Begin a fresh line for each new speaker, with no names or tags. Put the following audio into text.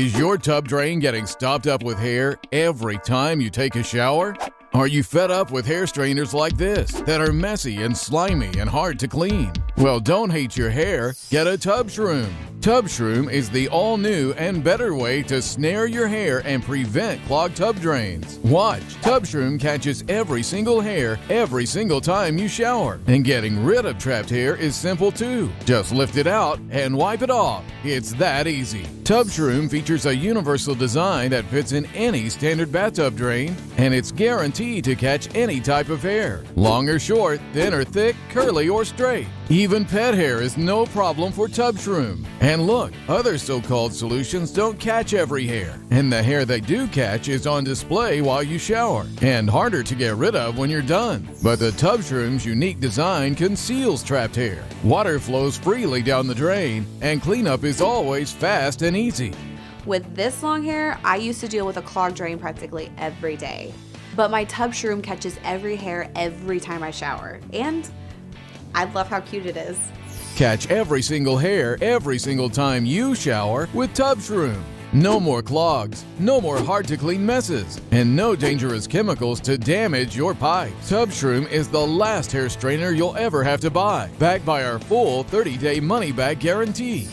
Is your tub drain getting stopped up with hair every time you take a shower? Are you fed up with hair strainers like this that are messy and slimy and hard to clean? Well, don't hate your hair. Get a TubShroom. TubShroom is the all-new and better way to snare your hair and prevent clogged tub drains. Watch. TubShroom catches every single hair every single time you shower. And getting rid of trapped hair is simple too. Just lift it out and wipe it off. It's that easy. TubShroom features a universal design that fits in any standard bathtub drain, and it's guaranteed to catch any type of hair. Long or short, thin or thick, curly or straight. Even pet hair is no problem for TubShroom. And look, other so-called solutions don't catch every hair. And the hair they do catch is on display while you shower, and harder to get rid of when you're done. But the TubShroom's unique design conceals trapped hair. Water flows freely down the drain, and cleanup is always fast and easy.
With this long hair, I used to deal with a clogged drain practically every day. But my TubShroom catches every hair every time I shower. And I love how cute it is.
Catch every single hair every single time you shower with TubShroom. No more clogs, no more hard-to-clean messes, and no dangerous chemicals to damage your pipes. TubShroom is the last hair strainer you'll ever have to buy, backed by our full 30-day money-back guarantee.